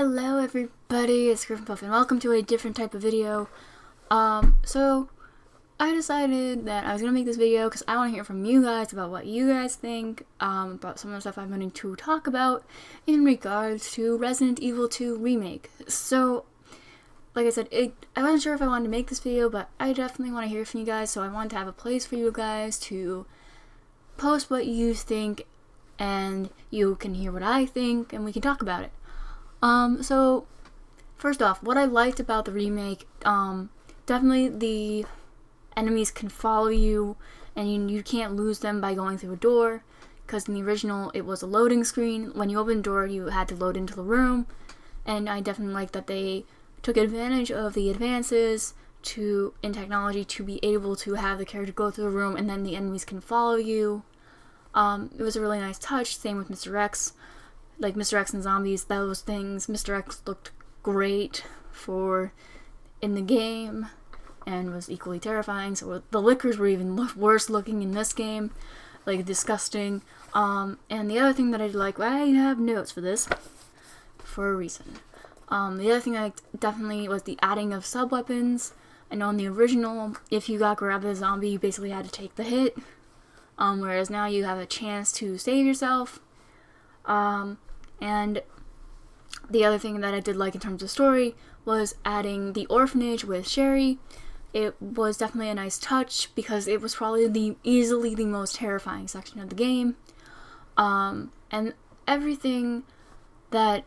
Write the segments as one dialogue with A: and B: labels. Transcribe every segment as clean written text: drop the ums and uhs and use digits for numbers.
A: Hello everybody, it's Gryffinpuff and welcome to a different type of video. So I decided that I was going to make this video because I want to hear from you guys about what you guys think about some of the stuff I'm going to talk about in regards to Resident Evil 2 Remake. So, like I said, I wasn't sure if I wanted to make this video, but I definitely want to hear from you guys, so I wanted to have a place for you guys to post what you think and you can hear what I think and we can talk about it. So, first off, what I liked about the remake, definitely the enemies can follow you, and you can't lose them by going through a door, because in the original, it was a loading screen. When you opened the door, you had to load into the room, and I definitely like that they took advantage of the advances in technology to be able to have the character go through the room, and then the enemies can follow you. It was a really nice touch, same with Mr. X. Like Mr. X and zombies, those things. Mr. X looked great in the game and was equally terrifying. So the lickers were even worse looking in this game, like disgusting. And the other thing that I like, I have notes for this for a reason. The other thing I definitely was the adding of sub weapons. I know in the original, if you got grabbed by a zombie, you basically had to take the hit. Whereas now you have a chance to save yourself. And the other thing that I did like in terms of story was adding the orphanage with Sherry. It was definitely a nice touch because it was probably easily the most terrifying section of the game. And everything that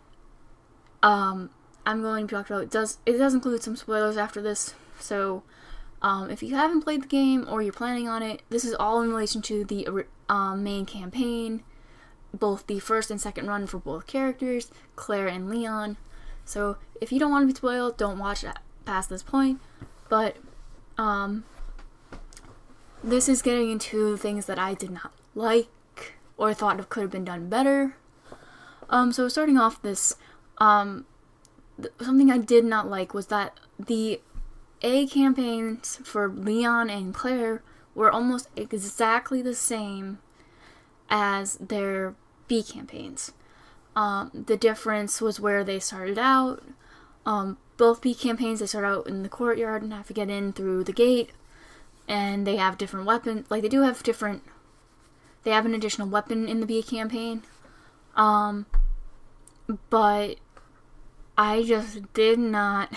A: I'm going to talk about does include some spoilers after this. So if you haven't played the game or you're planning on it, this is all in relation to the main campaign. Both the first and second run for both characters, Claire and Leon. So if you don't want to be spoiled, don't watch past this point. But this is getting into things that I did not like or thought could have been done better. So starting off this, something I did not like was that the A campaigns for Leon and Claire were almost exactly the same as their B campaigns. The difference was where they started out. Both B campaigns, they start out in the courtyard and have to get in through the gate, and they have different weapons. Like, they have an additional weapon in the B campaign. But I just did not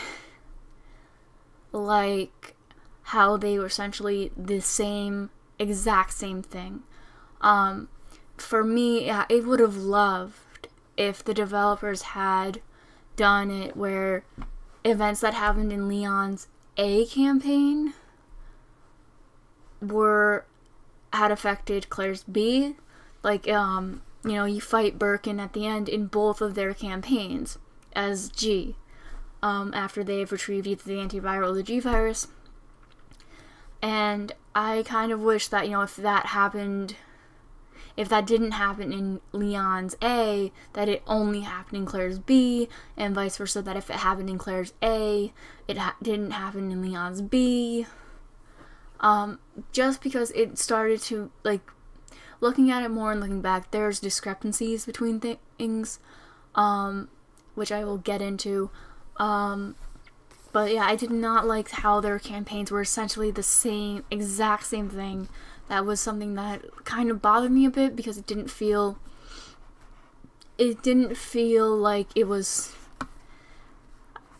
A: like how they were essentially the exact same thing. For me, I would have loved if the developers had done it where events that happened in Leon's A campaign had affected Claire's B. Like, you fight Birkin at the end in both of their campaigns as G, after they've retrieved either the antiviral or the G virus. And I kind of wish that, if that didn't happen in Leon's A, that it only happened in Claire's B, and vice versa, that if it happened in Claire's A, it didn't happen in Leon's B. Just because it started to, looking at it more and looking back, there's discrepancies between things, which I will get into. But yeah, I did not like how their campaigns were essentially the exact same thing. That was something that kind of bothered me a bit because it didn't feel like it was,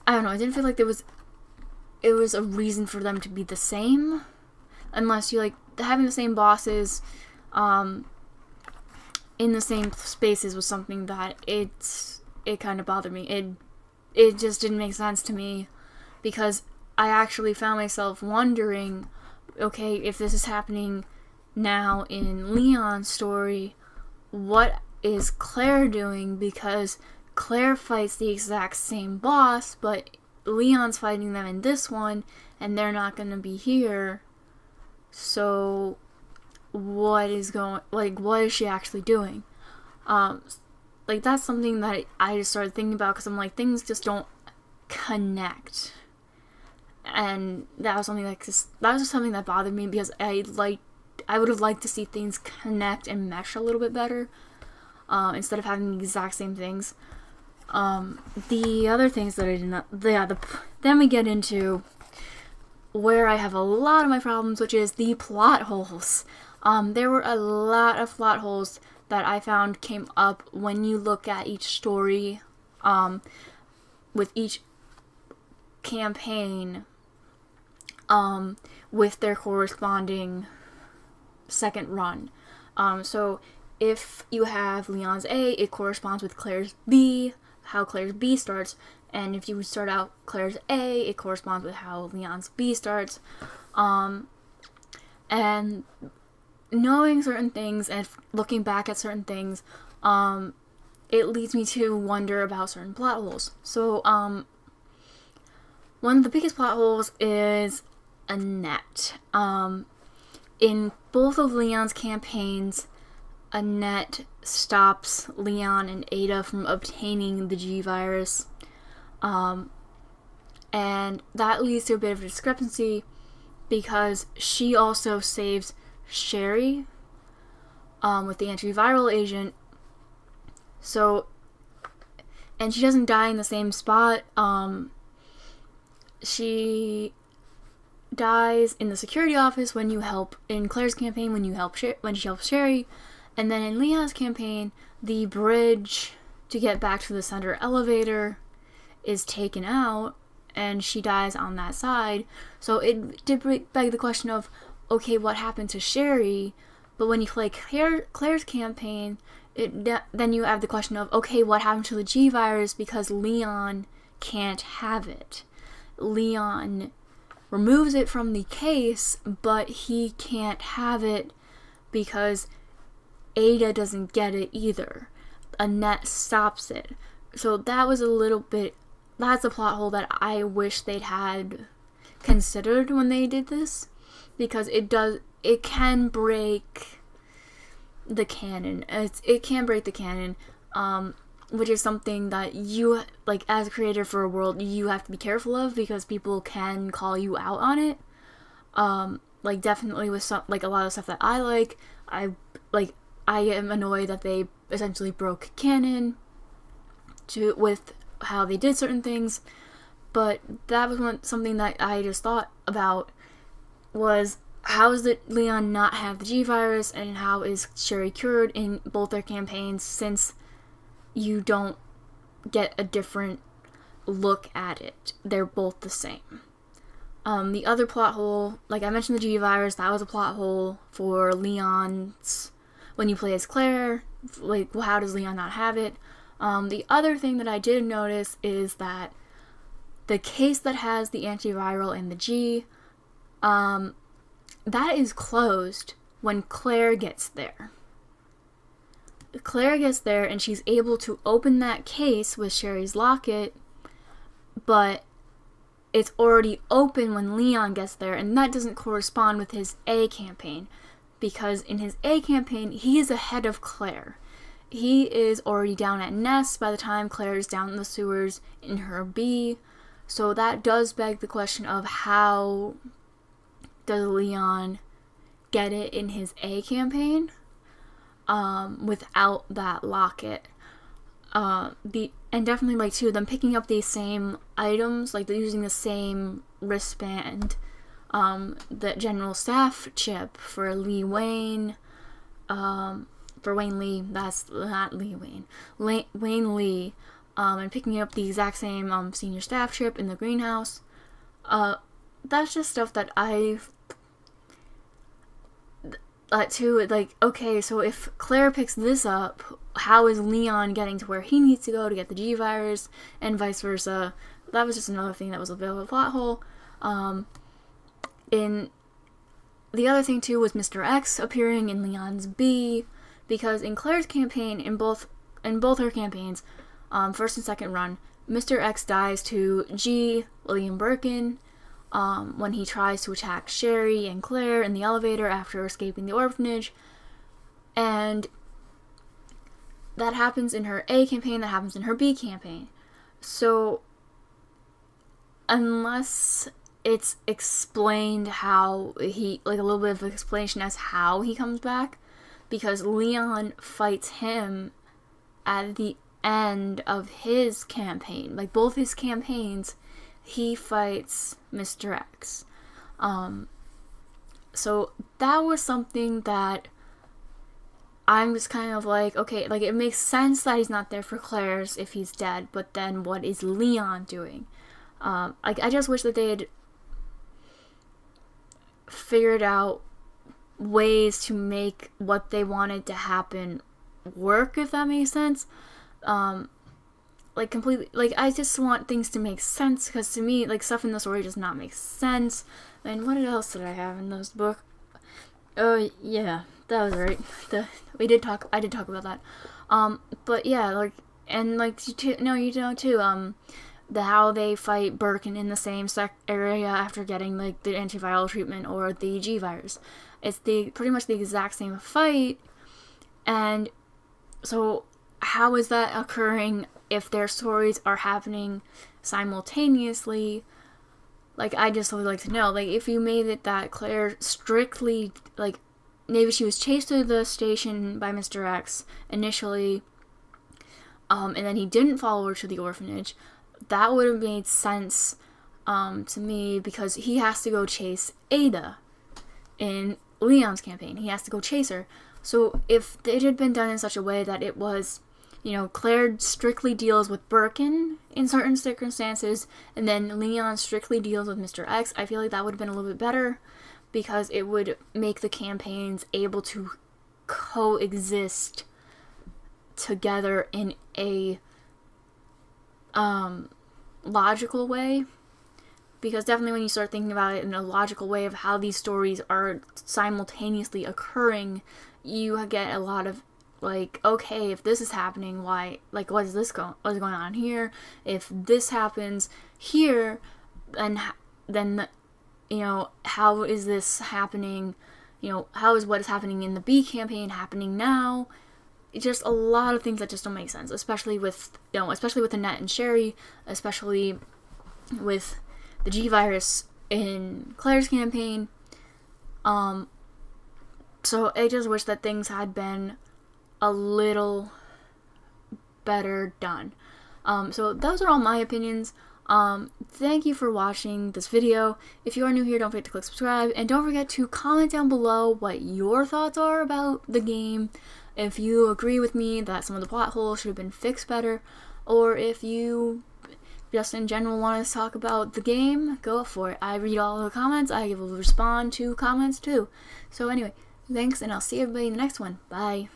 A: I don't know, it didn't feel like it was a reason for them to be the same, unless you having the same bosses in the same spaces was something that it kind of bothered me. It just didn't make sense to me because I actually found myself wondering, okay, if this is happening now in Leon's story, what is Claire doing? Because Claire fights the exact same boss, but Leon's fighting them in this one, and they're not going to be here. So, what is she actually doing? That's something that I just started thinking about, because I'm like, things just don't connect. And that was just something that bothered me, because I would have liked to see things connect and mesh a little bit better, instead of having the exact same things. The other things that I did not, then we get into where I have a lot of my problems, which is the plot holes. There were a lot of plot holes that I found came up when you look at each story, with each campaign, with their corresponding second run. So if you have Leon's A, it corresponds with Claire's B, how Claire's B starts, and if you start out Claire's A, it corresponds with how Leon's B starts. And knowing certain things and looking back at certain things, it leads me to wonder about certain plot holes. So, one of the biggest plot holes is Annette. In both of Leon's campaigns, Annette stops Leon and Ada from obtaining the G virus. And that leads to a bit of a discrepancy because she also saves Sherry with the antiviral agent. So, and she doesn't die in the same spot. She dies in the security office when you help, in Claire's campaign, when she helps Sherry. And then in Leon's campaign, the bridge to get back to the center elevator is taken out, and she dies on that side. So it did beg the question of, okay, what happened to Sherry? But when you play Claire's campaign, then you have the question of, okay, what happened to the G virus because Leon can't have it. Leon removes it from the case, but he can't have it because Ada doesn't get it either. Annette stops it. So that was that's a plot hole that I wish they'd had considered when they did this, because it can break the canon. It can break the canon, which is something that you, like, as a creator for a world, you have to be careful of, because people can call you out on it. Like, definitely with some, like, a lot of stuff that I am annoyed that they essentially broke canon with how they did certain things. But that was something that I just thought about, was how does Leon not have the G virus, and how is Sherry cured in both their campaigns, since you don't get a different look at it. They're both the same. The other plot hole, like I mentioned, the G virus, that was a plot hole for Leon's, when you play as Claire, like, well, how does Leon not have it? The other thing that I did notice is that the case that has the antiviral and the G, that is closed when Claire gets there. Claire gets there and she's able to open that case with Sherry's locket, but it's already open when Leon gets there, and that doesn't correspond with his A campaign, because in his A campaign, he is ahead of Claire. He is already down at Ness by the time Claire is down in the sewers in her B. So that does beg the question of, how does Leon get it in his A campaign without that locket? And definitely, like, too, them picking up these same items, like they're using the same wristband, the general staff chip for Lee Wayne, for Wayne Lee, that's not Lee Wayne, Wayne Lee, and picking up the exact same senior staff chip in the greenhouse. That's just stuff that too, like, okay, so if Claire picks this up, how is Leon getting to where he needs to go to get the G virus, and vice versa? That was just another thing that was a bit of a plot hole. In the other thing too was Mr. X appearing in Leon's B, because in Claire's campaign, in both her campaigns, first and second run, Mr. X dies to G, William Birkin, when he tries to attack Sherry and Claire in the elevator after escaping the orphanage. And that happens in her A campaign, that happens in her B campaign. So unless it's explained how he, like, a little bit of an explanation as how he comes back, because Leon fights him at the end of his campaign, like both his campaigns, he fights Mr. X. So that was something that I'm just kind of like, okay, like it makes sense that he's not there for Claire's if he's dead, but then what is Leon doing? Like, I just wish that they had figured out ways to make what they wanted to happen work, if that makes sense. Like, completely, like, I just want things to make sense, because to me, like, stuff in the story does not make sense. And what else did I have in this book? Oh, yeah, that was right. I did talk about that. But yeah, like, and like, you know too, how they fight Birkin in the same area after getting, like, the antiviral treatment or the G virus. It's pretty much the exact same fight, and so how is that occurring if their stories are happening simultaneously? Like, I just would like to know, like, if you made it that Claire strictly, like, maybe she was chased to the station by Mr. X initially, and then he didn't follow her to the orphanage, that would have made sense to me, because he has to go chase Ada in Leon's campaign. He has to go chase her. So if it had been done in such a way that it was, you know, Claire strictly deals with Birkin in certain circumstances, and then Leon strictly deals with Mr. X, I feel like that would have been a little bit better, because it would make the campaigns able to coexist together in a logical way. Because definitely when you start thinking about it in a logical way of how these stories are simultaneously occurring, you get a lot of, like, okay, if this is happening, why, like, what's going on here? If this happens here, then you know, how is this happening? You know, how is what is happening in the B campaign happening now? It's just a lot of things that just don't make sense, especially with Annette and Sherry, especially with the G virus in Claire's campaign. So I just wish that things had been a little better done. So those are all my opinions. Thank you for watching this video. If you are new here, don't forget to click subscribe, and don't forget to comment down below what your thoughts are about the game. If you agree with me that some of the plot holes should have been fixed better, or if you just in general want to talk about the game, go for it. I read all the comments. I will respond to comments too. So anyway, thanks, and I'll see everybody in the next one. Bye.